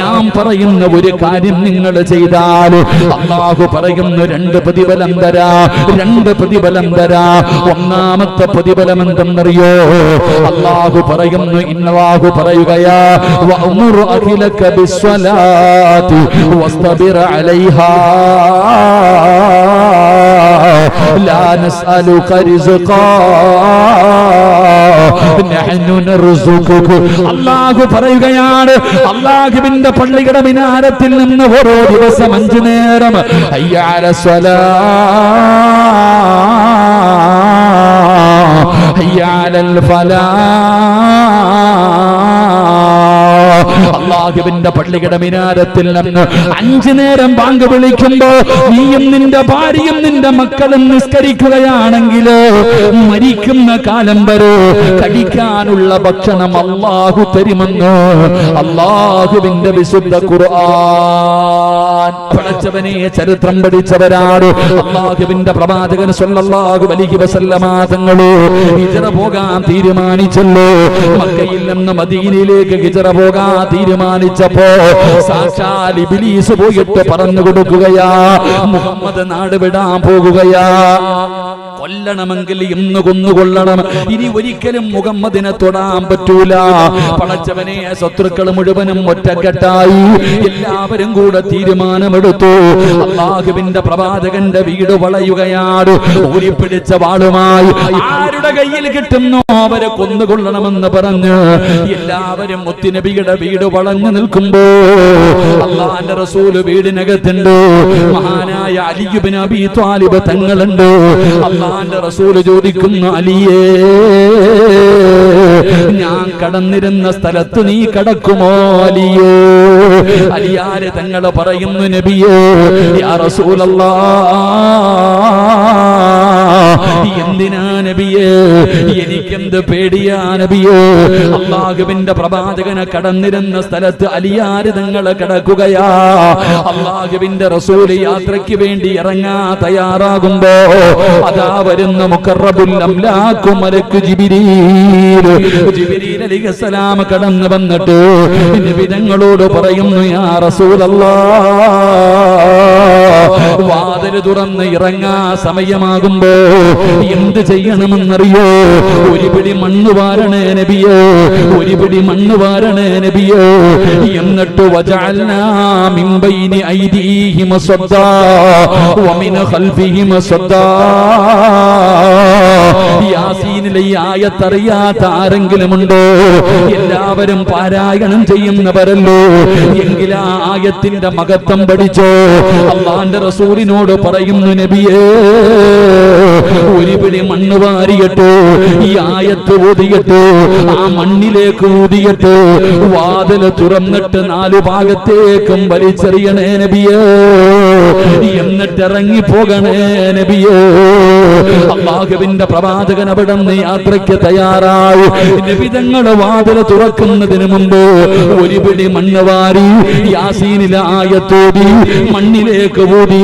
ഞാൻ പറയുന്ന ഒരു കാര്യം നിങ്ങൾ ചെയ്താൽ അല്ലാഹു പറയുന്നു രണ്ട് പ്രതിഫലം തരാ. ഒന്നാമത്തെ പ്രതിഫലം എന്തെന്നറിയോ? അല്ലാഹു പറയുന്നു, ഇന്നല്ലാഹു പറയുകയാ വഅ്മുറു അഖിലക ബിസ്സലാത്തി വസ്തബിർ അലൈഹാ ലാ നസ്അലുക റിസ്ഖാ നഹ്നു നർസുഖുക. അല്ലാഹു പറയുകയാണ്, അല്ലാഹുവിന്റെ പള്ളിയുടെ മിനാരത്തിൽ നിന്ന് ഓരോ ദിവസം 5 നേരം ഹയ്യ അലസ്സലാ ഹയ്യ അലൽ ഫലാ, അല്ലാഹുവിന്റെ പള്ളിയുടെ മിനാരത്തിൽ നിന്ന് 5 നേരം ബാങ്ക് വിളിക്കുമ്പോ നീയും നിന്റെ ഭാര്യയും നിന്റെ മക്കളും നിസ്കരിക്കുകയാണെങ്കിൽ മരിക്കുന്ന കാലം വരെ കഴിക്കാനുള്ള ഭക്ഷണം അല്ലാഹു തരുമെന്ന് അല്ലാഹുവിന്റെ വിശുദ്ധ ഖുർആൻ. പഠിച്ചവനെ ചരിത്രം പഠിച്ചവരാണ് അല്ലാഹുവിന്റെ പ്രവാചകൻ സ്വല്ലല്ലാഹു അലൈഹി വസല്ലമ തങ്ങൾ ഹിജ്റ പോകാൻ തീരുമാനിച്ചല്ലോ. മക്കയിൽ നിന്ന് മദീനയിലേക്ക് ഹിജ്റ പോകാൻ തീരുമാനിച്ചപ്പോ സാക്ഷാൽ ഇബ്ലീസ് പോയിട്ട് പറഞ്ഞു കൊടുക്കുകയാ, മുഹമ്മദ് നാട് വിടാൻ പോകുകയാ, കൊല്ലണമെങ്കിൽ ഇന്ന് കൊന്നുകൊള്ളണം, ഇനി ഒരിക്കലും മുഹമ്മദിനെ തൊടാൻ പറ്റൂല. പടച്ചവനെ ശത്രുക്കൾ മുഴുവനും ഒറ്റക്കെട്ടായി എല്ലാവരും കൂടെ തീരുമാനമെടുത്തു. അല്ലാഹുവിന്റെ പ്രവാചകന്റെ വീട് വളയുകയാണ്. ഊരിപ്പിടിച്ച വാളുമായി ആരുടെ കയ്യിൽ കിട്ടുന്നു അവരെ കൊന്നുകൊള്ളണമെന്ന് പറഞ്ഞ് എല്ലാവരും മുത്തുനബിയുടെ വീട് വളഞ്ഞു നിൽക്കുമ്പോ അല്ലാഹുവിന്റെ റസൂല് വീടിനകത്തുണ്ട്. മഹാനായ അലി ഇബ്നു അബീ ത്വാലിബ് തങ്ങളുണ്ട്. അല്ലാഹുവിന്റെ റസൂല് ചോദിക്കുന്നു, അലിയേ, ഞാൻ കടന്നിരുന്ന സ്ഥലത്ത് നീ കടക്കുമോ അലിയേ? അലിയാര് തങ്ങള് പറയുന്നു, നബിയേ, യാ റസൂലല്ലാഹ്, എന്തിനാ നബിയേ, എനിക്കെന്ത് പേടിയാ നബിയേ? അല്ലാഹുവിന്റെ പ്രവാചകനെ കടന്നിരുന്ന സ്ഥലത്ത് അലിയാര് തങ്ങള് കിടക്കുകയാ. അല്ലാഹുവിന്റെ റസൂല് യാത്രയ്ക്ക് വേണ്ടി ഇറങ്ങാൻ തയ്യാറാകുമ്പോ അതാ വരുന്ന മുഖറബുൽ അംലാഖു മലക്ക് ജിബ്രീൽ അലൈഹിസ്സലാം കടന്നു വന്നിട്ട് നബി തങ്ങളോട് പറയുന്നു, യാ റസൂലല്ലാഹ്, വാതിൽ തുറന്ന് ഇറങ്ങാ സമയമാകുമ്പോ എന്ത് ചെയ്യണമെന്നറിയോ? ഒരു പിടി മണ്ണ് വാരണേ നബിയേ, ഒരു പിടി മണ്ണ് വാരണേ നബിയേ. എന്നിട്ട് വജഅൽനാ മിൻ ബൈനി ഐദീഹിം സദ്ദാ വമിൻ ഖൽഫിഹിം സദ്ദാ. യാസീനിലെ ഈ ആയത്തറിയാത്ത ആരെങ്കിലും ഉണ്ടോ? എല്ലാവരും പാരായണം ചെയ്യുന്നവരല്ലോ. എങ്കിൽ ആ ആയത്തിന്റെ മഹത്വം പഠിച്ചോ. അല്ലാഹുവിന്റെ റസൂലിനോട് പറയുന്നു, നബിയേ, ഒരു പിടി മണ്ണ് വാരിയിട്ട് ഈ ആയത്ത് ഊതിയിട്ട് ആ മണ്ണിലേക്ക് ഊതിയിട്ട് വാതിൽ തുറന്നിട്ട് 4 ഭാഗത്തേക്കും വലിച്ചെറിയണേ നബിയേ, എന്നിട്ട് ഇറങ്ങി പോകണേ നബിയേ. അല്ലാഹുവിന്റെ പ്രവാചകൻ അവിടെ നിന്ന് യാത്രയ്ക്ക് തയ്യാറായി. നബി തങ്ങളുടെ വാതിൽ തുറക്കുന്നതിന് മുമ്പ് ഒരു പിടി മണ്ണ് വാരി യാസീനിലെ ആയത്തോതി മണ്ണിലേക്ക് ഊതി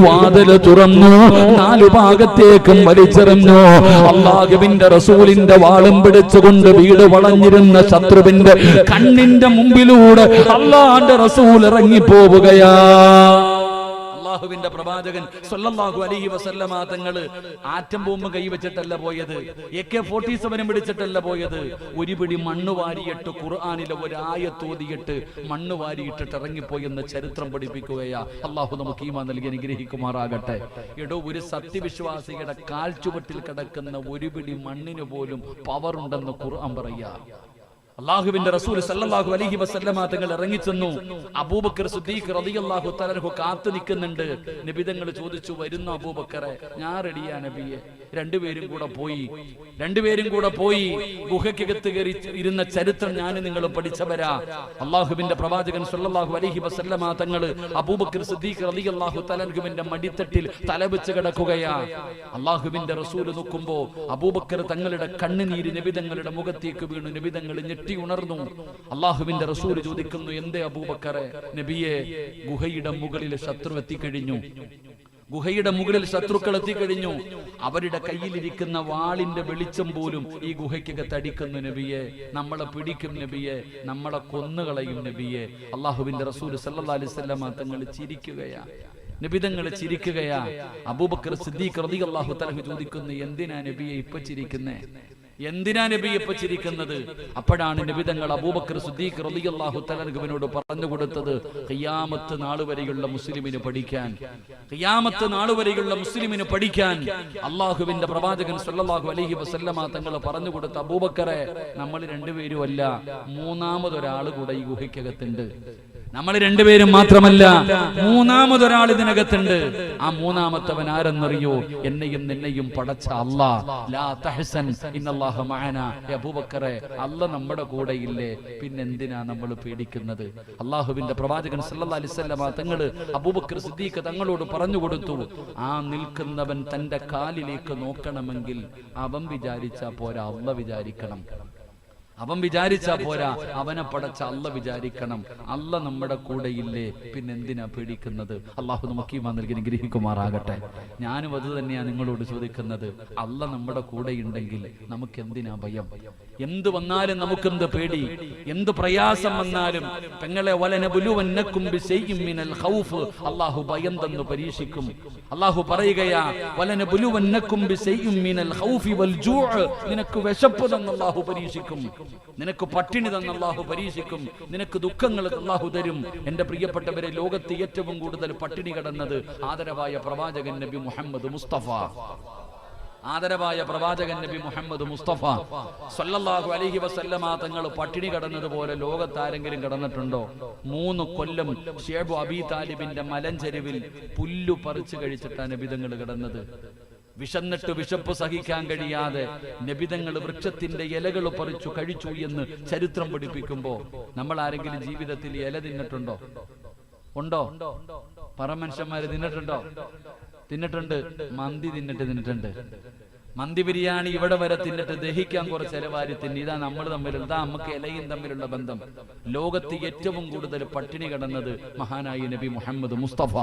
വാതിൽ തുറന്നു 4 ഭാഗത്തേക്കും വലിച്ചെറിഞ്ഞു. അല്ലാഹുവിന്റെ റസൂലിന്റെ വാളും പിടിച്ചുകൊണ്ട് വീട് വളഞ്ഞിരുന്ന ശത്രുവിന്റെ കണ്ണിന്റെ മുമ്പിലൂടെ അല്ലാഹുവിന്റെ റസൂൽ ഇറങ്ങി പോവുകയാ. അല്ലാഹുവിന്റെ പ്രവാചകൻ സ്വല്ലല്ലാഹു അലൈഹി വസല്ലമ തങ്ങള് ആറ്റം ബോംബ് കൈവച്ചിട്ടല്ല പോയത്, AK-47 പിടിച്ചിട്ടല്ല പോയത്. ഒരു പിടി മണ്ണ് വാരിയിട്ട് ഖുർആനിലെ ഒരായത്തോതിയിട്ട് മണ്ണ് വാരിയിട്ടിട്ട് ഇറങ്ങിപ്പോയെന്ന് ചരിത്രം പഠിപ്പിക്കുകയാ. അല്ലാഹു നമുക്ക് ഈമാൻ നൽകി അനുഗ്രഹിക്കുമാറാകട്ടെ. എടോ, ഒരു സത്യവിശ്വാസിയുടെ കാൽച്ചുവട്ടിൽ കിടക്കുന്ന ഒരു പിടി മണ്ണിന് പോലും പവർ ഉണ്ടെന്ന് ഖുർആൻ പറയാ. അല്ലാഹുവിന്റെ റസൂൽ സല്ലല്ലാഹു അലൈഹി വസല്ലമ തങ്ങൾ ഇറങ്ങിച്ചെന്നു. അബൂബക്കർ സിദ്ദീഖ് റളിയല്ലാഹു തആല അൻഹു കാത്തു നിൽക്കുന്നുണ്ട്. നബി തങ്ങൾ ചോദിച്ചു, വരുന്നു അബൂബക്കറെ? ഞാൻ റെഡിയാ നബിയെ. രണ്ടുപേരും കൂടെ പോയി ഗുഹയ്ക്കകത്ത് കയറി ഇരുന്ന ചരിത്രം ഞാൻ നിങ്ങൾ പഠിച്ചവരാ. അല്ലാഹുവിന്റെ പ്രവാചകൻ സല്ലല്ലാഹു അലൈഹി വസല്ലമ തങ്ങൾ അബൂബക്കർ സിദ്ദീഖ് റളിയല്ലാഹു തആല അൻഹുവിന്റെ മടിത്തട്ടിൽ തലവെച്ച് കിടക്കുകയാ. അല്ലാഹുവിന്റെ റസൂൽ നോക്കുമ്പോ അബൂബക്കർ തങ്ങളുടെ കണ്ണുനീര് നബി തങ്ങളുടെ മുഖത്തേക്ക് വീണു. നബി തങ്ങൾ ഉണർന്നു. അല്ലാഹുവിന്റെ റസൂൽ ചോദിക്കുന്നു, എന്തേ അബൂബക്കറെ? നബിയെ, ഗുഹയുടെ മുകളിൽ ശത്രു എത്തിക്കഴിഞ്ഞു. ഗുഹയുടെ മുകളിൽ ശത്രുക്കൾ എത്തിക്കഴിഞ്ഞു. അവരുടെ കയ്യിലിരിക്കുന്ന വാളിന്റെ വെളിച്ചം പോലും ഈ ഗുഹയ്ക്കകത്ത് അടിക്കുന്നു നബിയെ, നമ്മളെ പിടിക്കും നബിയെ, നമ്മളെ കൊന്നുകളയും നബിയെ. അള്ളാഹുവിന്റെ റസൂൽ സല്ലല്ലാഹു അലൈഹി വസല്ലം തങ്ങൾ ചിരിക്കുകയാ, നബിതങ്ങൾ ചിരിക്കുകയാ. അബൂബക്കർ സിദ്ദീഖ് റളിയല്ലാഹു തആല ചോദിക്കുന്നു, എന്തിനാ നബിയെ ഇപ്പൊ ചിരിക്കുന്നേ, എന്തിനാ നബി ഇപ്പൊ ചിരിക്കുന്നത്? അപ്പോഴാണ് നബിതങ്ങൾ അബൂബക്കർ സിദ്ദീഖ് റളിയല്ലാഹു തആലയോട് പറഞ്ഞു കൊടുത്തത്, ഖിയാമത്ത് നാൾ വരെയുള്ള മുസ്ലിമിന് പഠിക്കാൻ, ഖിയാമത്ത് നാൾ വരെയുള്ള മുസ്ലിമിന് പഠിക്കാൻ അള്ളാഹുവിന്റെ പ്രവാചകൻ സല്ലല്ലാഹു അലൈഹി വസല്ലമ തങ്ങൾ പറഞ്ഞു കൊടുത്ത, അബൂബക്കറെ, നമ്മൾ രണ്ടുപേരും അല്ല, മൂന്നാമതൊരാൾ കൂടെ ഈ ഗുഹയ്ക്കകത്തുണ്ട്. നമ്മൾ രണ്ടുപേരും മാത്രമല്ല, മൂന്നാമതൊരാൾ ഇതിനകത്തുണ്ട്. ആ മൂന്നാമത്തവൻ ആരെന്നറിയോ? എന്നെയും നിന്നെയും പടച്ച അല്ലാഹ്. ലാ തഹ്സൻ ഇന്നല്ലാഹ മഅനാ. അബൂബക്കറെ, അല്ലാഹ് നമ്മുടെ കൂടെ ഇല്ലേ, പിന്നെന്തിനാ നമ്മൾ പേടിക്കുന്നത്? അള്ളാഹുവിന്റെ പ്രവാചകൻ സല്ലല്ലാഹു അലൈഹി വസല്ലമ തങ്ങൾ അബൂബക്കർ സിദ്ദീഖ് തങ്ങളോട് പറഞ്ഞു കൊടുത്തു, ആ നിൽക്കുന്നവൻ തന്റെ കാലിലേക്ക് നോക്കണമെങ്കിൽ അവൻ വിചാരിച്ചാ പോരാ, അല്ലാഹ് വിചാരിക്കണം. അവൻ വിചാരിച്ചാ പോരാ, അവനെ പടച്ച അല്ലാഹ് വിചാരിക്കണം. അല്ലാഹ് നമ്മുടെ കൂടെ ഇല്ലേ, പിന്നെന്തിനാ പേടിക്കുന്നത്? അള്ളാഹു നമുക്ക് ഈമാൻ നൽകി അനുഗ്രഹിക്കുമാറാകട്ടെ. ഞാനും അത് തന്നെയാണ് നിങ്ങളോട് ചോദിക്കുന്നത്. അല്ലാഹ് നമ്മുടെ കൂടെ ഉണ്ടെങ്കിൽ നമുക്ക് എന്തിനാ ഭയം? എന്ത് വന്നാലും നമുക്കെന്ത് പേടി? എന്ത് പ്രയാസം വന്നാലും പെങ്ങളെ, വലനബുലുവന്നകും ബിശൈഇൻ മിനൽ ഖൗഫ്, അല്ലാഹു ഭയം തന്നു പരീക്ഷിക്കും. അല്ലാഹു പറയുകയാ, വലനബുലുവന്നകും ബിശൈഇൻ മിനൽ ഖൗഫി വൽ ജൂഅ്, നിനക്ക് വിശപ്പ് തന്ന് അല്ലാഹു പരീക്ഷിക്കും, നിനക്ക് പട്ടിണി തന്ന് അല്ലാഹു പരീക്ഷിക്കും, നിനക്ക് ദുഃഖങ്ങൾ അല്ലാഹു തരും. എന്റെ പ്രിയപ്പെട്ടവരെ, ലോകത്ത് ഏറ്റവും കൂടുതൽ പട്ടിണി കിടന്നത് ആദരവായ പ്രവാചകൻ നബി മുഹമ്മദ് മുസ്തഫ, ആദരവായ പ്രവാചകൻ നബി മുഹമ്മദ് മുസ്തഫ സല്ലല്ലാഹു അലൈഹി വസല്ലമ തങ്ങൾ പട്ടിണി കിടന്നതുപോലെ ലോകത്ത് ആരെങ്കിലും കിടന്നിട്ടുണ്ടോ? 3 കൊല്ലം ഷേബ് അബീ താലിബിന്റെ മലഞ്ചെരുവിൽ പുല്ലു പറിച്ചു കഴിച്ചിട്ടാണ് നബിതങ്ങൾ കിടന്നത്. വിശന്നിട്ട് വിശപ്പ് സഹിക്കാൻ കഴിയാതെ നബിതങ്ങൾ വൃക്ഷത്തിന്റെ ഇലകൾ പറിച്ചു കഴിച്ചു എന്ന് ചരിത്രം പഠിപ്പിക്കുമ്പോ നമ്മൾ ആരെങ്കിലും ജീവിതത്തിൽ ഇല തിന്നിട്ടുണ്ടോ? ഉണ്ടോ? പറമനുഷ്യന്മാര് തിന്നിട്ടുണ്ടോ? തിന്നിട്ടുണ്ട്. മന്തി തിന്നിട്ടുണ്ട്. മന്തി ബിരിയാണി ഇവിടെ വരെ തിന്നിട്ട് ദഹിക്കാൻ കുറച്ച് ഇലവാരി തിന്നി. ഇതാ നമ്മൾ തമ്മിലുള്ള, നമുക്ക് ഇലയും തമ്മിലുള്ള ബന്ധം. ലോകത്ത് ഏറ്റവും കൂടുതൽ പട്ടിണി കിടന്നത് മഹാനായ നബി മുഹമ്മദ് മുസ്തഫ.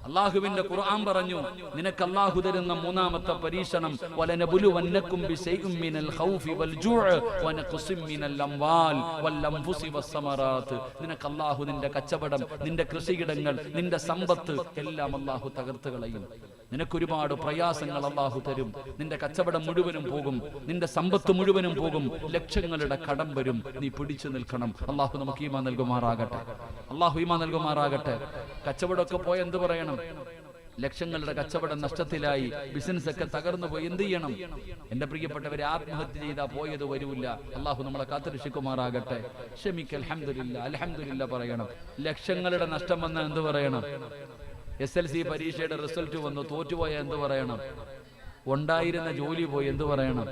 അല്ലാഹുവിന്റെ ഖുർആൻ പറഞ്ഞു, നിനക്ക് അല്ലാഹു തരുന്ന മൂന്നാമത്തെ പരീക്ഷണം, വലനബുലുവന്നകും ബിശൈഇൻ മിനൽ ഖൗഫി വൽ ജൂഅ് വനഖ്സിൻ മിനൽ അംവാൽ വൽ അൻഫുസി വസ്സമറാത്ത്. നിനക്ക് അല്ലാഹു നിന്റെ കച്ചവടം, നിന്റെ കൃഷിയിടങ്ങൾ, നിന്റെ സമ്പത്ത് എല്ലാം അല്ലാഹു തകർത്ത് കളയും. നിനക്കൊരുപാട് പ്രയാസങ്ങൾ അല്ലാഹു തരും. നിന്റെ കച്ചവടം മുഴുവനും പോകും, നിന്റെ സമ്പത്ത് മുഴുവനും പോകും, ലക്ഷങ്ങളുടെ കടം വരും. നീ പിടിച്ചു നിൽക്കണം. അല്ലാഹു നമുക്ക് ഈമാൻ നൽകുമാറാകട്ടെ. അല്ലാഹു ഈമാൻ നൽകുമാറാകട്ടെ. കച്ചവടമൊക്കെ പോയ എന്ത് പറയണം? ലക്ഷങ്ങളുടെ കച്ചവടം നഷ്ടത്തിലായി, ബിസിനസ് ഒക്കെ തകർന്നു പോയി, എന്ത് ചെയ്യണം? എന്റെ പ്രിയപ്പെട്ടവരെ, ആത്മഹത്യ ചെയ്താൽ പോയത് വരൂല്ല. അല്ലാഹു നമ്മളെ കാത്തുരക്ഷിക്കുമാറാകട്ടെ. ക്ഷമിക്കൽ, അൽഹംദുലില്ലാ, അൽഹംദുലില്ലാ പറയണം. ലക്ഷങ്ങളുടെ നഷ്ടം വന്നാൽ എന്ത് പറയണം? SLC പരീക്ഷയുടെ റിസൾട്ട് വന്നു, തോറ്റുപോയ എന്ത് പറയണം? ഉണ്ടായിരുന്ന ജോലി പോയി, എന്ത് പറയണം?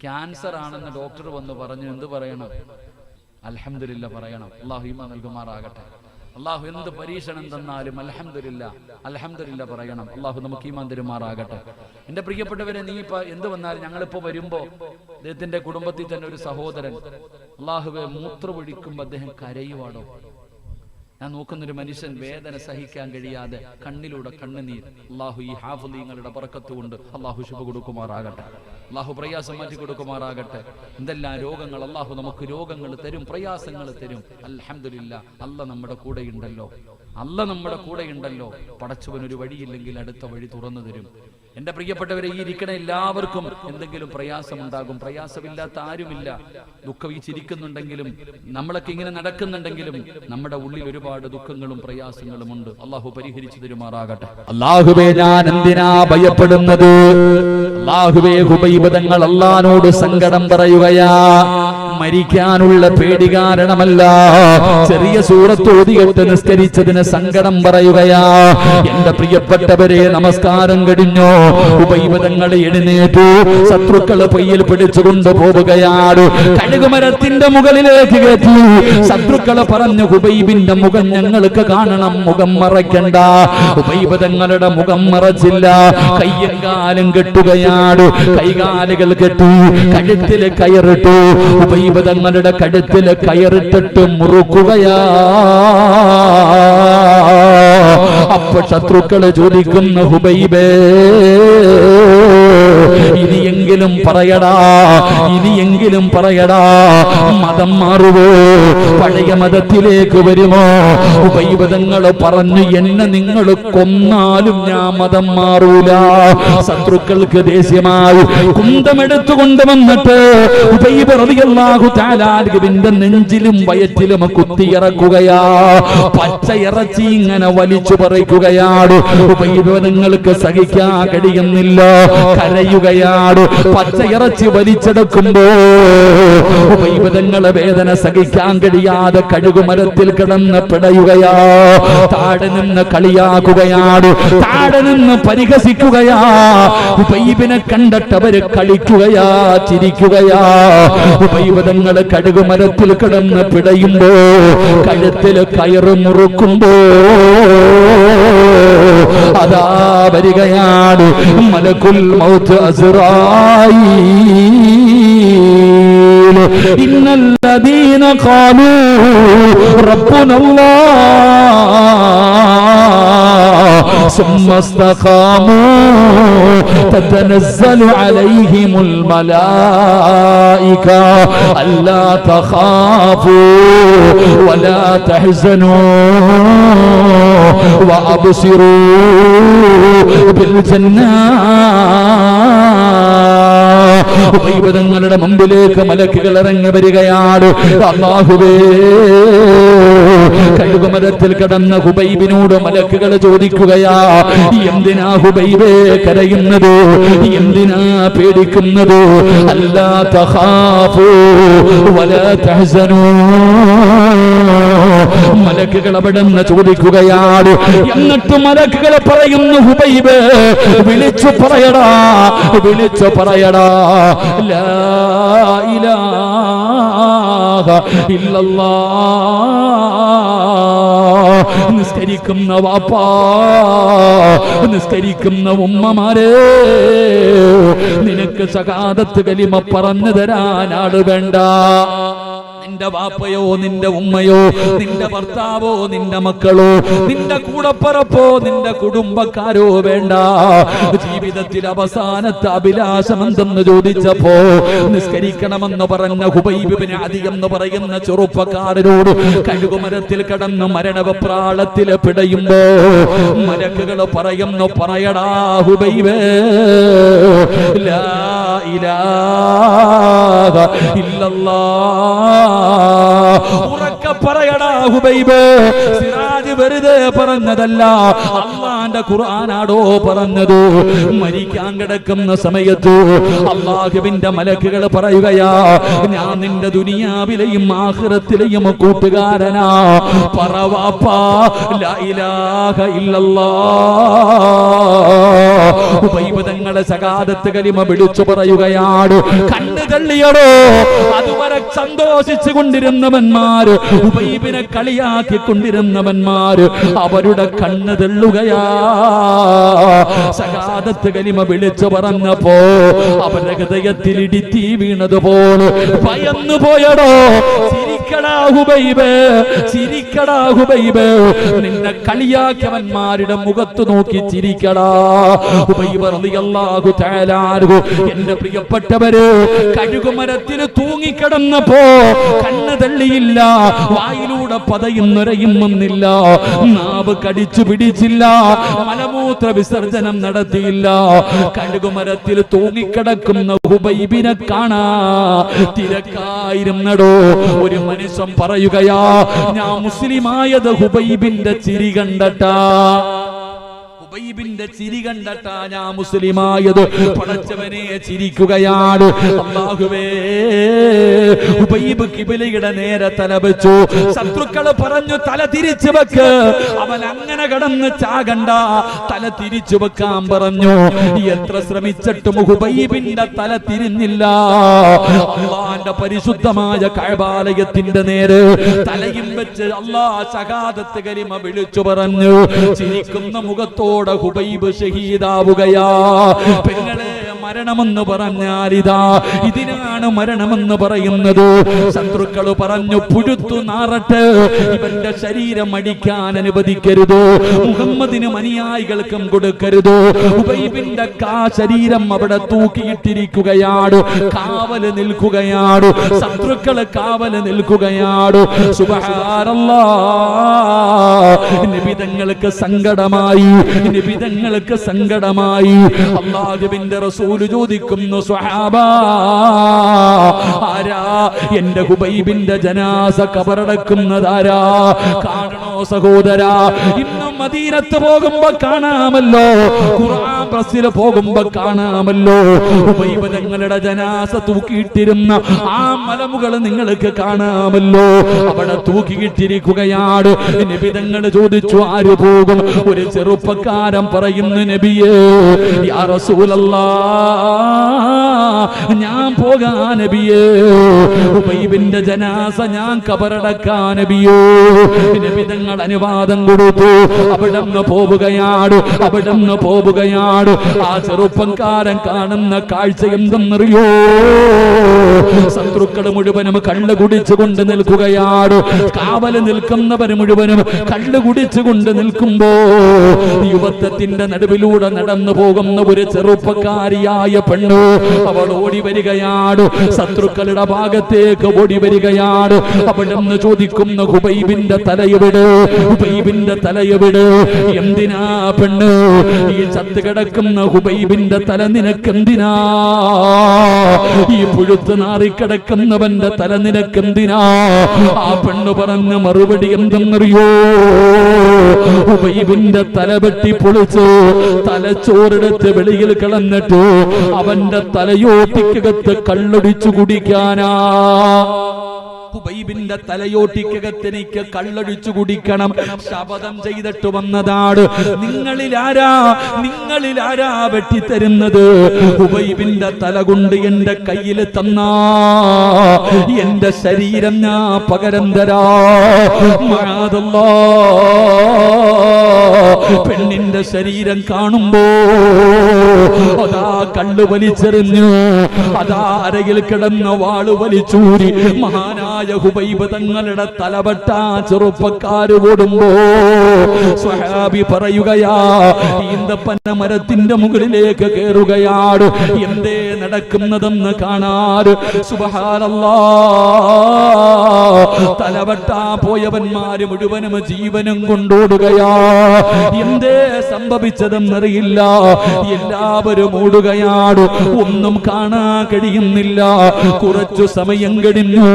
ക്യാൻസർ ആണെന്ന് ഡോക്ടർ വന്ന് പറഞ്ഞു, എന്ത് പറയണം? അൽഹംദുലില്ലാ പറയണം. അല്ലാഹു ഈമാൻ നൽകുമാറാകട്ടെ. അല്ലാഹു എന്ത് പരീക്ഷണം തന്നാലും അൽഹംദുലില്ലാ, അൽഹംദുലില്ലാ പറയണം. അല്ലാഹു നമുക്ക് ഈമാൻ തരുമാറാകട്ടെ. എന്റെ പ്രിയപ്പെട്ടവരെ, നീ ഇപ്പൊ എന്ത് വന്നാലും, ഞങ്ങളിപ്പോ വരുമ്പോ അദ്ദേഹത്തിന്റെ കുടുംബത്തിൽ തന്നെ ഒരു സഹോദരൻ അല്ലാഹുവേ മൂത്രമൊഴിക്കുമ്പോ അദ്ദേഹം കരയുവാടോ. ഞാൻ നോക്കുന്നൊരു മനുഷ്യൻ വേദന സഹിക്കാൻ കഴിയാതെ കണ്ണിലൂടെ കണ്ണുനീർ. അല്ലാഹു ഈ ഹാഫിളീങ്ങളുടെ ബറക്കത്ത് കൊണ്ട് അല്ലാഹു ശുഭ കൊടുക്കുമാറാകട്ടെ. അല്ലാഹു പ്രയാസം മാറ്റി കൊടുക്കുമാറാകട്ടെ. എന്തെല്ലാം രോഗങ്ങൾ അല്ലാഹു നമുക്ക് രോഗങ്ങൾ തരും, പ്രയാസങ്ങൾ തരും. അൽഹംദുലില്ലാ, അല്ലാഹ് നമ്മുടെ കൂടെ ഉണ്ടല്ലോ, അല്ലാഹ് നമ്മുടെ കൂടെ ഉണ്ടല്ലോ. പടച്ചവനൊരു വഴിയില്ലെങ്കിൽ അടുത്ത വഴി തുറന്നു തരും. എന്റെ പ്രിയപ്പെട്ടവരെ, ഈ ഇരിക്കണ എല്ലാവർക്കും എന്തെങ്കിലും പ്രയാസമുണ്ടാകും. പ്രയാസമില്ലാത്ത ആരുമില്ല. ദുഃഖം ഈ ചിരിക്കുന്നുണ്ടെങ്കിലും, നമ്മളൊക്കെ ഇങ്ങനെ നടക്കുന്നുണ്ടെങ്കിലും നമ്മുടെ ഉള്ളിൽ ഒരുപാട് ദുഃഖങ്ങളും പ്രയാസങ്ങളും ഉണ്ട്. അല്ലാഹു പരിഹരിച്ചു തരുമാറാകട്ടെ. അല്ലാഹുവേ, ഞാൻ എന്തിനാ ഭയപ്പെടുന്നത്? അല്ലാഹുവേ, ഹുബൈബ് തങ്ങൾ അല്ലാഹുവോട് സങ്കടം പറയുകയാ. മരിക്കാനുള്ള പേടി കാരണമല്ല, ചെറിയ സൂറത്ത് ഓതിയിട്ട് നിസ്കരിച്ചതിന് സങ്കടം പറയുകയാ. എന്റെ പ്രിയപ്പെട്ടവരെ, നമസ്കാരം കഴിഞ്ഞോ, ഹുബൈബ് തങ്ങൾ എഴുന്നേറ്റു. ശത്രുക്കള് പൊയ്യിൽ പിടിച്ചുകൊണ്ട് പോവുകയാണ്. കഴുകുമരത്തിന്റെ മുകളിലേക്ക് കയറ്റി. ശത്രുക്കള് പറഞ്ഞു, ഹുബൈബിന്റെ മുഖം ഞങ്ങൾക്ക് കാണണം, മുഖം മറയ്ക്കണ്ട. ഹുബൈബ് തങ്ങളുടെ മുഖം മറച്ചില്ല. കയ്യും കാലും കെട്ടുകയാണ്. കൈകാലുകൾ കെട്ടി, കഴുത്തില് കയറിട്ടു. ഹുബൈബ് തങ്ങളുടെ കഴുത്തില് കയറിട്ടിട്ട് മുറുക്കുകയാ. അപ്പൊ ശത്രുക്കള് ചോദിക്കുന്ന ഹുബൈബേ, ഇനിയെങ്കിലും പറയടാ, ഇനിയെങ്കിലും പറയടാ, മതം മാറുവോ, പഴയ മതത്തിലേക്ക് വരുമോ? ഹുബൈബ് തങ്ങൾ പറഞ്ഞു, എന്നെ നിങ്ങൾ കൊന്നാലും ഞാൻ മതം മാറൂല. ശത്രുക്കൾക്ക് ദേഷ്യമായി കുന്തമെടുത്തുകൊണ്ട് വന്നിട്ട് ഹുബൈബ് റളിയല്ലാഹു തആല അൻഹുവിന്റെ നെഞ്ചിലും വയറ്റിലും കുത്തിയിറക്കുകയാ. പച്ച ഇറച്ചി ഇങ്ങനെ വലിച്ചു പറിക്കുകയാണ്. ഹുബൈബ് തങ്ങൾക്ക് സഹിക്കാൻ കഴിയുന്നില്ല, കരയുകയാണ്. പച്ച ഇറച്ചി വലിച്ചെടുക്കുമ്പോ ഹുബൈബ് തങ്ങളെ വേദന സഹിക്കാൻ കഴിയാതെ കഴുകുമരത്തിൽ കിടന്ന് പിടയുകയാ. താഴെ നിന്ന് കളിയാക്കുകയാണ്, താഴെ നിന്ന് പരിഹസിക്കുകയാ. ഹുബൈബിനെ കണ്ടിട്ട് അവര് കളിക്കുകയാ, ചിരിക്കുകയാ. ഹുബൈബ് തങ്ങൾ കഴുകുമരത്തിൽ കിടന്ന് പിടയുമ്പോ, കഴുത്തിൽ കയറ് മുറുക്കുമ്പോ അതാ വരികയാണ് മലക്കുൽ മൗത്ത് അസ്റായീൽ. ഇന്നല്ലദീന ഖാലൂ റബ്ബുനല്ലാഹ് സുമ്മ ഇസ്തഖാമൂ തതനസ്സലു അലൈഹിമുൽ മലായിക അല്ലാ തഖാഫൂ വലാ തഹ്സനൂ വഅബ്സിറൂ ബിൽ ജന്നാ. ഹുബൈബ് തങ്ങളുടെ മുമ്പിലേക്ക് മലക്കുകൾ ഇറങ്ങി വരികയാണ്. അല്ലാഹുവേ, കഴുകുമരത്തിൽ കിടന്ന ഹുബൈബിനോട് മലക്കുകൾ ചോദിക്കുകയാ, എന്തിനാ ഹുബൈബേ കരയുന്നത്, എന്തിനാ പേടിക്കുന്നത്? അല്ലാ തഖാഫൂ വലാ തഹ്സനൂ. മലക്കുകൾ അവിടുന്ന് ചോദിക്കുകയാണ്. എന്നിട്ട് മലക്കുകൾ പറയുന്നു, ഹുബൈബ് വിളിച്ചു പറയടാ, വിളിച്ചു പറയടാ, ലാ ഇലാഹ ഇല്ലല്ലാഹ്. നിസ്കരിക്കുന്ന വാപ്പാ, നിസ്കരിക്കുന്ന ഉമ്മമാരെ, നിനക്ക് ശഹാദത്ത് കലിമ പറഞ്ഞു തരാൻ ആള് വേണ്ട. നിന്റെ വാപ്പയോ നിന്റെ ഉമ്മയോ നിന്റെ ഭർത്താവോ നിന്റെ മക്കളോ നിന്റെ കൂടപ്പറപ്പോ നിന്റെ കുടുംബക്കാരോ വേണ്ട. ജീവിതത്തിൽ അവസാനത്തെ അഭിലാഷം എന്തെന്ന് ചോദിച്ചപ്പോ നിസ്കരിക്കണമെന്ന് പറഞ്ഞ ഹുബൈബ് ഇബ്നു അദി എന്ന് പറയുന്ന ചെറുപ്പക്കാരനോട് കഴുകുമരത്തിൽ കടന്ന് മരണവെപ്രാളത്തിൽ പിടയുമ്പോ മലക്കുകൾ പറയുന്നു, പറയടാ ഹുബൈബേ, ലാ ഇലാഹ ഇല്ലല്ലാഹ്. ഉറക്കെ പറയടാ ഹുബൈബ്. സിറാജ് വെറുതെ പറഞ്ഞതല്ല, അള്ളാന്റെ ഖുർആനാടോ പറഞ്ഞത്. മരിക്കാൻ കിടക്കുന്ന സമയത്ത് അള്ളാഹുവിന്റെ മലക്കുകൾ പറയുകയാ, ഞാൻ നിന്റെ ദുനിയാവിലെയും ആഖിറത്തിലെയും കൂട്ടുകാരനാ. പറവാപ്പാ, ലാ ഇലാഹ ഇല്ലല്ലാഹ്. ഹുബൈബ് തങ്ങളെ ശഹാദത്ത് കലിമ വിളിച്ചു പറയുകയാണ്. കണ്ണ് തള്ളിയടോ, അതുവരെ സന്തോഷിച്ചു കൊണ്ടിരുന്നവന്മാര്, ഹുബൈബിനെ കളിയാക്കിക്കൊണ്ടിരുന്നവന്മാര്, അവരുടെ കണ്ണ് തെള്ളുകയാ. ശഹാദത്ത് കലിമ വിളിച്ചു പറഞ്ഞപ്പോ അവരുടെ ഹൃദയത്തിൽ ഇടിത്തീ വീണതുപോലെ ഭയന്നു പോയടോ. ചിരിക്കടാ ഹുബൈബ്, ചിരിക്കടാ ഹുബൈബ്, നിന്നെ കളിയാക്കിയവന്മാരുടെ മുഖത്ത് നോക്കി ചിരിക്കടാ. ഹുബൈബ് റളിയല്ലാഹു തആല അൻഹു, എന്റെ പ്രിയപ്പെട്ടവര്, കഴുകുമരത്തിന് തൂങ്ങിക്കിടന്നപ്പോ കണ്ണ് തള്ളിയില്ല, വായിലൂടെ പതയും നുരയും വന്നില്ല, നാവ് കടിച്ചു പിടിച്ചില്ല, മലമൂത്ര വിസർജനം നടത്തിയില്ല. കഴുകുമരത്തിൽ തൂങ്ങിക്കിടക്കുന്ന ഹുബൈബിനെ കാണാ തിരക്കായിരുന്നടോ. ഒരു മനുഷ്യൻ പറയുകയാ, ഞാൻ മുസ്ലിമായത് ഹുബൈബിന്റെ ചിരി കണ്ടട്ടാ, ഹുബൈബിന്റെ ചിരി കണ്ടട്ടാ ഞാൻ മുസ്ലിമായത്. പടച്ചവനെ ചിരിക്കുകയാണ്. അല്ലാഹുവേ, ഹുബൈബ് ഖിബിലയുടെ നേരെ തല വെച്ചു. ശത്രുക്കൾ പറഞ്ഞു, തല തിരിച്ചു വെക്ക്. അവൻ അങ്ങനെ കടന്ന് ചാകണ്ട, തല തിരിച്ചു വെക്കാൻ പറഞ്ഞു. എത്ര ശ്രമിച്ചിട്ടും ഹുബൈബിന്റെ തല തിരിഞ്ഞില്ല. അല്ലാഹുവിന്റെ പരിശുദ്ധമായ കഅബാലയത്തിന്റെ നേരെ തലയും വെച്ച് അല്ലാഹ് ശഹാദത്ത് കലിമ വിളിച്ചു പറഞ്ഞു. ചിരിക്കുന്ന മുഖത്തോടെ ഹുബൈബ് ഷഹീദാവുകയാ. പെങ്ങളെ, മരണമെന്ന് പറഞ്ഞാൽ ഇതാ ഇതിനാണ് മരണമെന്ന് പറയുന്നത്. ശത്രുക്കൾ പറഞ്ഞു പുഴുത്തു നാറട്ടെ, ഇവന്റെ ശരീരം അടിക്കാൻ അനുവദിക്കരുത്, മുഹമ്മദിന് അനുയായികൾക്കും കൊടുക്കരുത്. ഉബൈബിന്റെ ശരീരം അവിടെ തൂക്കിയിട്ടിരിക്കുകയാണ്, കാവല് നിൽക്കുകയാണ്, ശത്രുക്കള് കാവല് നിൽക്കുകയാണ്. സുബ്ഹാനല്ലാഹ്, നിബിതങ്ങൾക്ക് സങ്കടമായി, നിബിതങ്ങൾക്ക് സങ്കടമായി. അല്ലാഹുവിന്റെ റസൂല് ചോദിക്കുന്നു, സ്വഹാബാ ആരാ എന്റെ ഹുബൈബിന്റെ ജനാസ കബറടക്കുന്നതാരാ? കാണണോ സഹോദരാ? ഇന്നും മദീനത്ത് പോകുമ്പോ കാണാമല്ലോ, ഖുർആൻ ബസ്സിൽ പോകുമ്പോ കാണാമല്ലോ, ഹുബൈബ് തങ്ങളുടെ ജനാസ തൂക്കിയിട്ടിരുന്ന ആ മലമുകൾ നിങ്ങൾക്ക് കാണാമല്ലോ. അവിടെ തൂക്കിയിട്ടിരിക്കുകയാണ്. നബി തങ്ങൾ ചോദിച്ചു, ആര് പോകും? ഒരു ചെറുപ്പക്കാരൻ പറയുന്നു, നബിയേ, യാ റസൂലല്ലാഹ്, ഞാൻ പോകാൻ നബിയേ, ഉബൈബിന്റെ ജനാസ ഞാൻ കബറടക്കാൻ നബിയോ. നബി തങ്ങൾ അനുവാദം കൊടുത്തു. അവിടുന്ന് പോവുകയാണ്, അവിടുന്ന് പോവുകയാണ്. ആ ചെറുപ്പക്കാരൻ കാണുന്ന കാഴ്ച എന്തെന്നറിയോ? ശത്രുക്കൾ മുഴുവനും കള്ള് കുടിച്ചുകൊണ്ട് നിൽക്കുകയാണ്. കാവല് നിൽക്കുന്നവർ മുഴുവനും കള്ള് കുടിച്ചുകൊണ്ട് നിൽക്കുമ്പോ യുവത്വത്തിന്റെ നടുവിലൂടെ നടന്നു പോകുന്ന ഒരു ചെറുപ്പക്കാരിയായ പെണ്ണ് അവൾ ഓടി വരികയാണ്, ശത്രുക്കളുടെ ഭാഗത്തേക്ക് ഓടി വരികയാണ്. അവിടുന്ന് ചോദിക്കുന്ന, ഹുബൈബിന്റെ തലയെവിടെ? ഹുബൈബിന്റെ തലയെവിടെ? എന്തിനാ പെണ്ണ് ഈ ചത്ത് കിടക്കുന്ന ഹുബൈബിന്റെ തല നിനക്കെന്തിനാ? ഈ പുഴുത്ത് നാറിക്കിടക്കുന്നവന്റെ തല നിനക്കെന്തിനാ? ആ പെണ്ണ് പറഞ്ഞ മറുപടി എന്തെന്നറിയോ? ഹുബൈബിന്റെ തല വെട്ടി പൊളിച്ച് തലച്ചോറെടുത്ത് വെളിയിൽ കളഞ്ഞിട്ട് അവന്റെ തലയോട്ടിക്കകത്ത് കള്ളൊടിച്ചു കുടിക്കാനാ. ഹുബൈബിന്റെ തലയോട്ടിക്കകത്തെനിക്ക് കള്ളൊഴിച്ചു കുടിക്കണം ശപഥം ചെയ്തിട്ട് വന്നതാണ്. നിങ്ങളിലാരാ വെട്ടിത്തരുന്നത്? ഹുബൈബിന്റെ തല കൊണ്ട് എന്റെ കയ്യിൽ തന്നാ എന്റെ ശരീരം ഞാൻ പകരം തരാ. പെണ്ണിന്റെ ശരീരം കാണുമ്പോ അതാ കള്ളു വലിച്ചെറിഞ്ഞു, അതാ അരയിൽ കിടന്ന വാള് വലിച്ചൂരി മഹാനായ ഹുബൈബ് തങ്ങളുടെ തലവട്ട ചെറുപ്പക്കാര് ഓടുമ്പോ സ്വഹാബി പറയുകയാ, ഈന്തപ്പന മരത്തിന്റെ മുകളിലേക്ക് കയറുകയാണ്. എന്തേ നടക്കുന്നതെന്ന് കാണാറ്. സുബ്ഹാനല്ലാഹ്, തലവട്ട പോയവന്മാര് മുഴുവനും ജീവനും കൊണ്ടോടുകയാ. എന്തേ സംഭവിച്ചതെന്നറിയില്ല. എല്ലാവരും ഓടുകയാണ്, ഒന്നും കാണാൻ കഴിയുന്നില്ല. കുറച്ചു സമയം കഴിഞ്ഞു.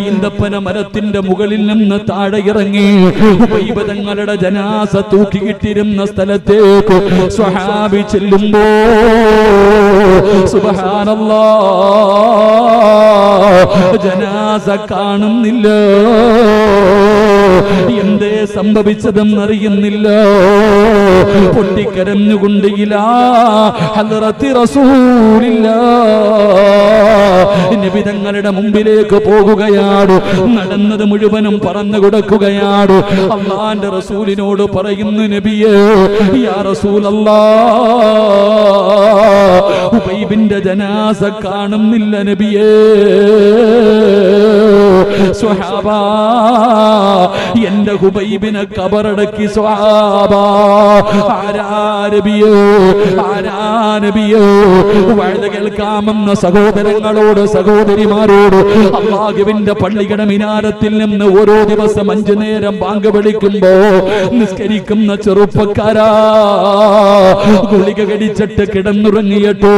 ഈന്തപ്പന മരത്തിന്റെ മുകളിൽ നിന്ന് താഴെ ഇറങ്ങി ഹുബൈബ് തങ്ങളുടെ ജനാസ തൂക്കിയിട്ടിരുന്ന സ്ഥലത്തേക്ക് സ്വഹാബി ചെല്ലുമ്പോ സുബ്ഹാനല്ലാഹ്, ജനാസ കാണുന്നില്ല. എന്തേ സംഭവിച്ചതെന്നറിയുന്നില്ല. പൊട്ടിക്കരഞ്ഞുകൊണ്ട് ഇലാ ഹദ്റത്തി റസൂലില്ലാഹ്, നബി തങ്ങളുടെ മുമ്പിലേക്ക് പോകുകയാണ്. നടന്നത് മുഴുവനും പറഞ്ഞു കൊടുക്കുകയാണ്. അല്ലാഹുവിന്റെ റസൂലിനോട് പറയുന്നു, നബിയേ, യാ റസൂലല്ലാഹ്, ഹുബൈബിന്റെ ജനാസ കാണുന്നില്ല നബിയേ. സ്വഹാബാ, എന്റെ ഹുബൈബിനെ കബറടക്കി സ്വഹാബാ. ആരാ നബിയേ, ആരാ നബിയേ? വഴുത കേൾക്കാമെന്ന സഹോദരങ്ങളോട് സഹോദരിമാരോട് അല്ലാഹുവിന്റെ പള്ളിയുടെ മിനാരത്തിൽ നിന്ന് ഓരോ ദിവസം 5 നേരം ബാങ്ക് വിളിക്കുമ്പോ നിസ്കരിക്കുന്ന ചെറുപ്പക്കാരാ, ഗുളിക കടിച്ചിട്ട് കിടന്നുറങ്ങിയിട്ട്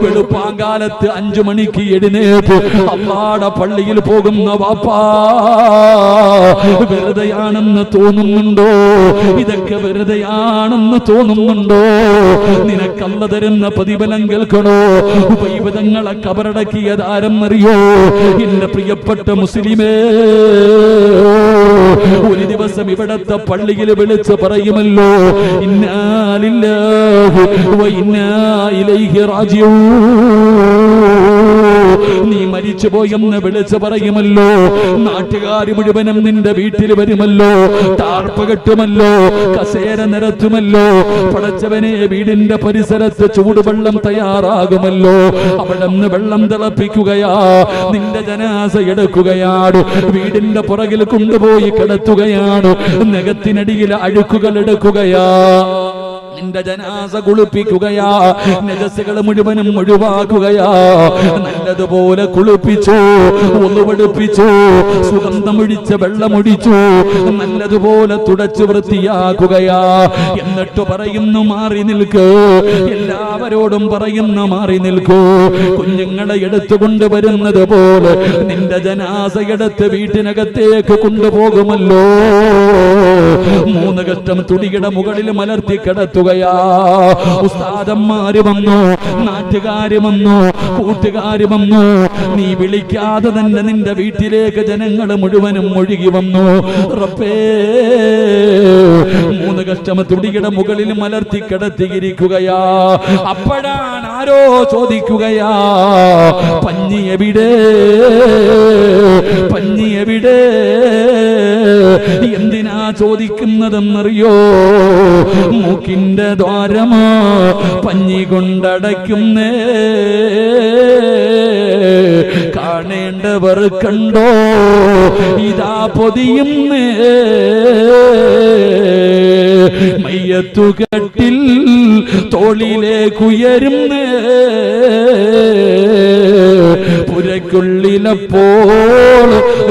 വെളുപ്പാങ്കാലത്ത് 5 മണിക്ക് എഴുന്നേറ്റ് അല്ലാഹുവിന്റെ പള്ളിയിൽ പോകുന്ന വാപ്പാ, വെറുതെയാണെന്ന് തോന്നുന്നുണ്ടോ? ഇതൊക്കെ വെറുതെയാണെന്ന് തോന്നുന്നുണ്ടോ? നിനക്കല്ല തരുന്ന പ്രതിഫലം കേൾക്കണോ? ഹുബൈബ് തങ്ങളെ കബറടക്കിയത് ആരെന്നറിയോ? എന്റെ പ്രിയപ്പെട്ട മുസ്ലിമേ, ഒരു ദിവസം ഇവിടത്തെ പള്ളിയിൽ വിളിച്ച് പറയുമല്ലോ, ഇന്നാ ലില്ലാഹി വ ഇന്നാ ഇലൈഹി റാജിഊൻ. നീ മരിച്ചുപോയെന്ന് വിളിച്ചു പറയുമല്ലോ, നാട്ടുകാർ മുഴുവനും നിന്റെ വീട്ടിൽ വരുമല്ലോ, ടാർപ്പ് കെട്ടുമല്ലോ, കസേര നിരത്തുമല്ലോ, പടച്ചവനെ വീടിന്റെ പരിസരത്ത് ചൂടുവെള്ളം തയ്യാറാകുമല്ലോ, അവിടെ നിന്ന് വെള്ളം തിളപ്പിക്കുകയാ, നിന്റെ ജനാസ എടുക്കുകയാണ്, വീടിന്റെ പുറകിൽ കൊണ്ടുപോയി കിടത്തുകയാണ്, നഖത്തിനടിയിൽ അഴുക്കുകൾ എടുക്കുകയാ, നിന്റെ ജനാസ കുളിപ്പിക്കുകയാ, നജസുകൾ മുഴുവനും ഒഴിവാക്കുകയാ, നല്ലതുപോലെ കുളിപ്പിച്ചു, ഒന്നുപടുപ്പിച്ചു, സുഗന്ധമൊഴിച്ച വെള്ളമൊഴിച്ചു, നല്ലതുപോലെ തുടച്ചു വൃത്തിയാക്കുകയാ. എന്നിട്ട് പറയുന്നു മാറി നിൽക്കൂ, എല്ലാവരോടും പറയുന്നു മാറി നിൽക്കൂ. കുഞ്ഞുങ്ങളെ എടുത്തുകൊണ്ട് വരുന്നത് പോലെ നിന്റെ ജനാസ എടുത്ത് വീട്ടിനകത്തേക്ക് കൊണ്ടുപോകുമല്ലോ. 3 കഷ്ടം തുടിയുടെ മുകളിൽ മലർത്തി കിടത്തുകയാ. ഉസ്താദന്മാര് വന്നു, നാട്ടുകാര് വന്നു, കൂട്ടുകാര് വന്നു, നീ വിളിക്കാതെ തന്നെ നിന്റെ വീട്ടിലേക്ക് ജനങ്ങൾ മുഴുവനും ഒഴുകി വന്നു. റബ്ബേ, 3 കഷ്ടം തുടിയുടെ മുകളിൽ മലർത്തി കിടത്തിയിരിക്കുകയാ. അപ്പോഴാണ് ആരോ ചോദിക്കുകയാ, പഞ്ഞി എവിടെ, പഞ്ഞി എവിടെ? എന്തിനാ ചോദിക്കുന്നതെന്നറിയോ? മൂക്കിന്റെ ദ്വാരമോ പഞ്ഞി കൊണ്ടടയ്ക്കുന്നേ, കാണേണ്ടവർ കണ്ടോ ഇതാ പൊതിയുന്നേ, മയ്യത്തുകട്ടിൽ തോളിലേക്കുയരുന്നേ, പുരയ്ക്കുള്ളിലപ്പോൾ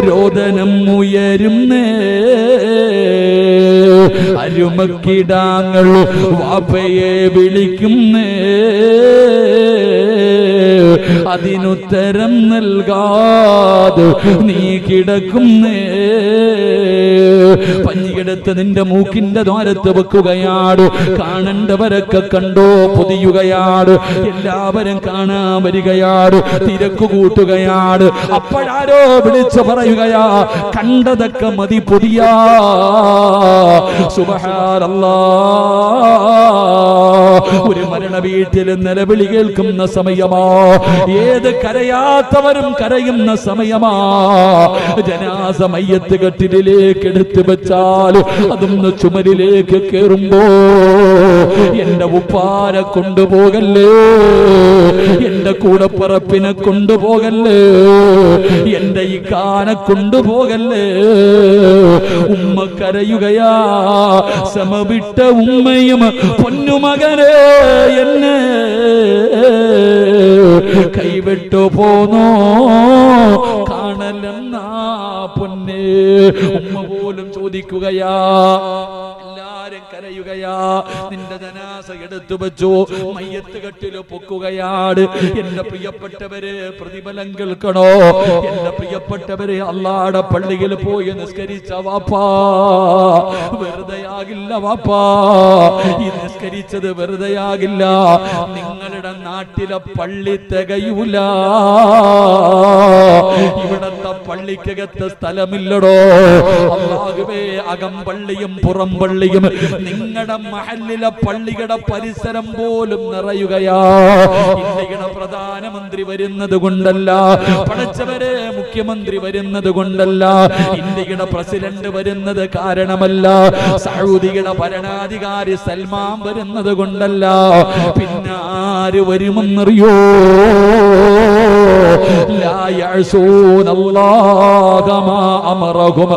രോദനം ഉയരുന്നേ, അരുമക്കിടാങ്ങൾ വാപ്പയെ വിളിക്കുന്നേ, അതിനുത്തരം നൽകാതെ നീ കിടക്കുന്നേ. പഞ്ഞിയെടുത്ത് നിന്റെ മൂക്കിന്റെ ദ്വാരത്ത് വെക്കുകയാണ്, കാണേണ്ടവരൊക്കെ കണ്ടോ പൊതിയുകയാണ്, എല്ലാവരും കാണാൻ വരികയാണ്, തിരക്ക് കൂട്ടുകയാണ്. അപ്പോഴാരോ വിളിച്ചു പറയുകയാ, കണ്ടതൊക്കെ മതി പൊതിയാ. സുബ്ഹാനല്ലാഹ്, ഒരു മരണ വീട്ടിൽ നിലവിളി കേൾക്കുന്ന സമയമാ, ഏത് കരയാത്തവരും കരയുന്ന സമയമാ. ജനാസ മയ്യത്ത് കട്ടിലേക്ക് എടുത്തു വെച്ചാൽ അതൊന്ന് ചുമരിലേക്ക് കേറുമ്പോ, എന്റെ ഉപ്പാരെ കൊണ്ടുപോകല്ലേ, എന്റെ കൂടപ്പറപ്പിനെ കൊണ്ടുപോകല്ലേ, എന്റെ ഈ കാനെ കൊണ്ടുപോകല്ലേ. ഉമ്മ കരയുകയാ, സമവിട്ട ഉമ്മയും പൊന്നുമകനെ എന്നെ കൈവിട്ടു പോന്നോ, കാണലെന്നാ പൊന്നെ. ഉമ്മ പോലും ചോദിക്കുകയാ, എല്ലാരും കരയുകയാ. നിന്റെ ജനാസ എടുത്തു വെച്ചു, മയ്യത്ത് കെട്ടില് പൊക്കുകയാണ്. എന്റെ പ്രിയപ്പെട്ടവരെ, പ്രതിഫലം കേൾക്കണോ? എന്റെ പ്രിയപ്പെട്ടവരെ, അല്ലാഹുവിന്റെ പള്ളിയിൽ പോയി നിസ്കരിച്ച വാപ്പാ വെറുതെയാകില്ല വാപ്പാ, ഈ നിസ്കരിച്ചത് വെറുതെയാകില്ല. നിങ്ങളുടെ നാട്ടിലെ പള്ളി തികയൂല, ഇവിടത്തെ പള്ളിക്കകത്ത് സ്ഥലമില്ലടോ. അല്ലാഹുവേ, അകം പള്ളിയും പുറം പള്ളിയും നിങ്ങളുടെ മഹല്ലിലെ പള്ളിയുടെ പരിസരം പോലും നിറയുകയാ. ഇന്ത്യയുടെ പ്രധാനമന്ത്രി വരുന്നത് കൊണ്ടല്ല, പടച്ചവരെ മുഖ്യമന്ത്രി വരുന്നത് കൊണ്ടല്ല, ഇന്ത്യയുടെ പ്രസിഡന്റ് വരുന്നത് കാരണമല്ല, സൗദിയുടെ ഭരണാധികാരി സൽമാൻ വരുന്നത് കൊണ്ടല്ല. പിന്നെ ആര് വരുമെന്നറിയോ? ലാ യഅസൂന അല്ലാഹ മാ അമറഹും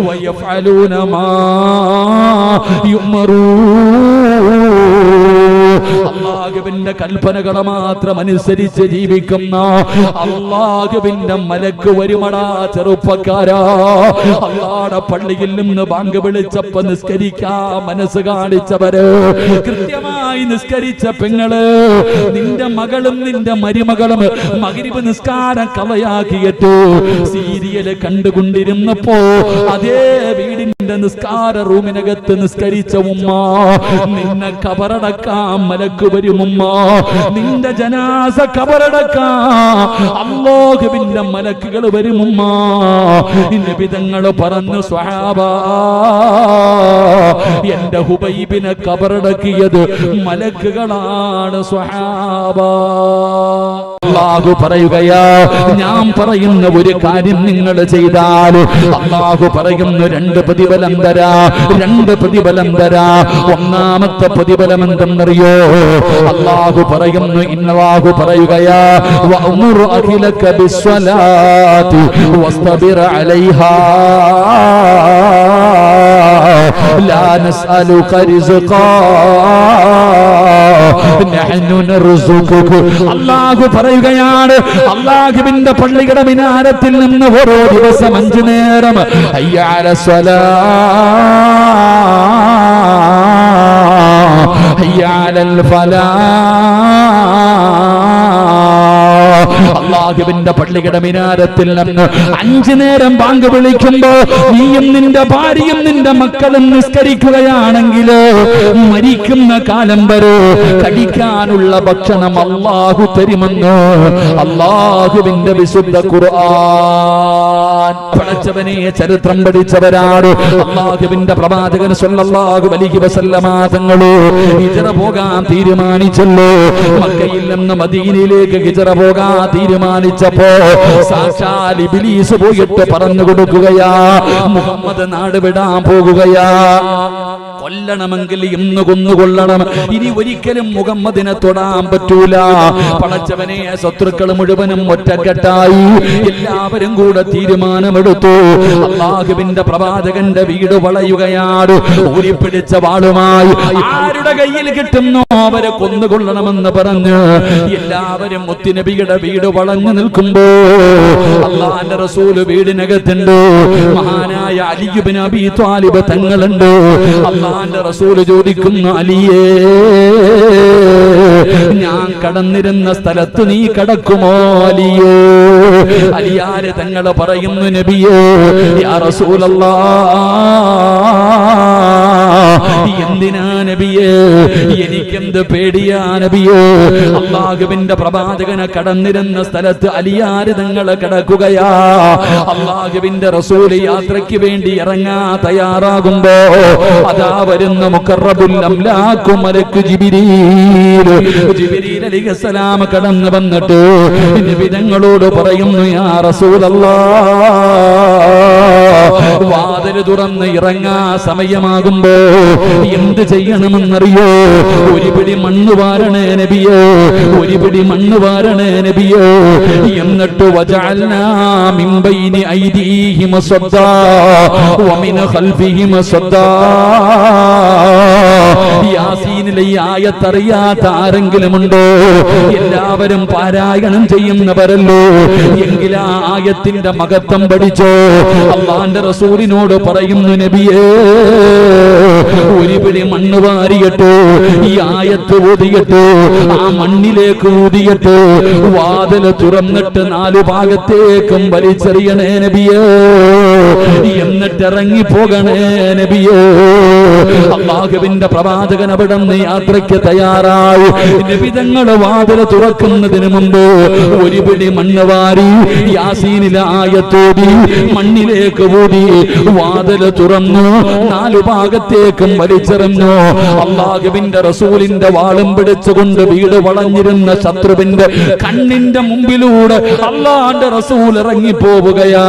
വയഫഅലൂന മാ അല്ലാഹുവിന്റെ കൽപ്പനകളെ മാത്രം അനുസരിച്ച് ജീവിക്കുന്ന അല്ലാഹുവിന്റെ മലക്ക് വരുമടാ ചെറുപ്പക്കാരാ. അല്ലാഹുവിന്റെ പള്ളിയിൽ നിന്ന് ബാങ്ക് വിളിച്ചപ്പോ നിസ്കരിക്കാൻ മനസ്സ് കാണിച്ചവര്, കൃത്യമായി നിസ്കരിച്ച പെങ്ങള്, നിന്റെ മകളും നിന്റെ മരുമകളും മഗ്രിബ് നിസ്കാരം കളയാക്കിയിട്ട് സീരിയല് കണ്ടുകൊണ്ടിരുന്നപ്പോ അതേ വീടിന്റെ നിസ്കാര റൂമിനകത്ത് നിസ്കരിച്ച ഉമ്മ, നിന്നെ കബറടക്കാൻ മലക്ക് വരും ഉമ്മ, നിന്റെ ജനാസ കബറടക്കാൻ അല്ലാഹുവിന്റെ മലക്കുകൾ വരും ഉമ്മ. നബിതങ്ങൾ പറഞ്ഞു, സ്വഹാബാ, എന്റെ ഹുബൈബിനെ കബറടക്കിയത് മലക്കുകളാണ് സ്വഹാബാ. അല്ലാഹു പറയുകയാ, ഞാൻ പറയുന്ന ഒരു കാര്യം നിങ്ങൾ ചെയ്താൽ അല്ലാഹു പറയുന്നു രണ്ട് പ്രതിഫലം തരാ, രണ്ട് പ്രതിഫലം തരാ. ഒന്നാമത്തെ പ്രതിഫലം എന്തെന്നറിയോ? അല്ലാഹു പറയുന്നു, ഇന്നല്ലാഹു പറയുകയാ, വഅ്മുർ അഖിലക ബിസ്സലാത്തി വസ്തബിർ അലൈഹാ ലാ നസ്അലുക റിസ്ഖാ നഹ്നു നർസുഖുക. അല്ലാഹു പറയുകയാണ്, അല്ലാഹുവിന്റെ പള്ളിയുടെ മിനാരത്തിൽ നിന്ന് ഓരോ ദിവസം 5 നേരം ഹയ്യ അലസ്സലാ ഹയ്യ അലൽ ഫലാ, അല്ലാഹുവിന്റെ പള്ളിയുടെ മിനാരത്തിൽ നിന്ന് 5 നേരം ബാങ്ക് വിളിക്കുമ്പോ നീയും നിന്റെ ഭാര്യയും നിന്റെ മക്കളും നിസ്കരിക്കുകയാണെങ്കിൽ മരിക്കുന്ന കാലം വരെ കഴിക്കാനുള്ള ഭക്ഷണം അല്ലാഹു തരുമെന്ന് അല്ലാഹുവിന്റെ വിശുദ്ധ ഖുർആൻ. പടച്ചവനെ ചരിത്രം പഠിച്ചവരാണ് അല്ലാഹുവിന്റെ പ്രവാചകൻ സ്വല്ലല്ലാഹു അലൈഹി വസല്ലമ തങ്ങൾ ഹിജ്റ പോകാൻ തീരുമാനിച്ചല്ലോ. മക്കയിൽ നിന്ന് മദീനയിലേക്ക് ഹിജ്റ പോകാൻ തീരുമാനിച്ചപ്പോ സാക്ഷാൽ ഇബ്ലീസ് പോയിട്ട് പറഞ്ഞു കൊടുക്കുകയാ, മുഹമ്മദ് നാട് വിടാൻ പോകുകയാ, കൊല്ലണമെങ്കിൽ ഇന്ന് കൊന്നുകൊള്ളണം, ഇനി ഒരിക്കലും മുഹമ്മദിനെ തൊടാൻ പറ്റൂല. പടച്ചവനെ ശത്രുക്കൾ മുഴുവനും ഒറ്റക്കെട്ടായി എല്ലാവരും കൂടെ തീരുമാനമെടുത്തു. അല്ലാഹുവിന്റെ പ്രവാചകന്റെ വീട് വളയുകയാണ്. ഊരിപ്പിടിച്ച വാളുമായി ആരുടെ കയ്യിൽ കിട്ടുന്നോ അവരെ കൊന്നുകൊള്ളണമെന്ന് പറഞ്ഞ് എല്ലാവരും മുത്തുനബിയുടെ വീട് വളഞ്ഞു നിൽക്കുമ്പോ അല്ലാഹുവിന്റെ റസൂല് വീടിനകത്തുണ്ട്. മഹാനായ അലി ഇബ്നു അബീ ത്വാലിബ് തങ്ങളുണ്ട്. അല്ലാഹുവിന്റെ റസൂല് ചോദിക്കുന്നു, അലിയേ, ഞാൻ കടന്നിരുന്ന സ്ഥലത്ത് നീ കടക്കുമോ അലിയേ? അലിയാര് തങ്ങള് പറയുന്നു, നബിയേ, യാ റസൂലല്ലാഹ്, എന്തിനാ നബിയേ, എനിക്കെന്ത് പേടിയാ നബിയേ? അല്ലാഹുവിന്റെ പ്രവാചകനെ കടന്നിരുന്ന സ്ഥലത്ത് അലിയാര് തങ്ങള് കിടക്കുകയാ. അല്ലാഹുവിന്റെ റസൂല് യാത്രയ്ക്ക് വേണ്ടി ഇറങ്ങാൻ തയ്യാറാകുമ്പോ അതാ വരുന്ന മുഖറബുൽ അംലാഖു മലക്ക് ജിബ്രീൽ അലൈഹിസ്സലാം കടന്നു വന്നിട്ട് നബി തങ്ങളോട് പറയുന്നു, യാ റസൂലല്ലാഹ്, വാതിൽ തുറന്ന് ഇറങ്ങാ സമയമാകുമ്പോ എന്ത് ചെയ്യണമെന്നറിയോ? ഒരു പിടി മണ്ണ് വാരണേ നബിയേ, ഒരു പിടി മണ്ണ് വാരണേ നബിയേ. എന്നിട്ട് വജഅൽനാ മിൻ ബൈനി ഐദീഹിം സദ്ദാ വമിൻ ഖൽഫിഹിം സദ്ദാ. യാസീനിലെ ഈ ആയത്തറിയാത്ത ആരെങ്കിലും ഉണ്ടോ? എല്ലാവരും പാരായണം ചെയ്യുന്നവരല്ലോ. എങ്കിൽ ആ ആയത്തിന്റെ മഹത്വം പഠിച്ചോ. അല്ലാഹുവിന്റെ റസൂലിനോട് പറയുന്നു, നബിയേ, ഒരു പിടി മണ്ണ് വാരിയിട്ട് ഈ ആയത്ത് ഊതിയിട്ട് ആ മണ്ണിലേക്ക് ഊതിയിട്ട് വാതില് തുറന്നിട്ട് 4 ഭാഗത്തേക്കും വലിച്ചെറിയണേ നബിയേ, എന്നിട്ട് ഇറങ്ങിപ്പോകണേ നബിയേ. അല്ലാഹുവിന്റെ പ്രവാചകൻ അവിടുന്ന് യാത്രയ്ക്ക് തയ്യാറായി. നബി തങ്ങൾ വാതില് തുറക്കുന്നതിന് മുമ്പ് ഒരു പിടി മണ്ണ് വാരി യാസീനിലെ ആയത്തോടി മണ്ണിലേക്ക് ഊതി വാതില് തുറന്നു 4 ഭാഗത്തേക്കും വലിച്ചെറിഞ്ഞു. അല്ലാഹുവിന്റെ റസൂലിന്റെ വാളും പിടിച്ചുകൊണ്ട് വീട് വളഞ്ഞിരുന്ന ശത്രുവിന്റെ കണ്ണിന്റെ മുമ്പിലൂടെ അല്ലാഹുവിന്റെ റസൂൽ ഇറങ്ങിപ്പോവുകയാ.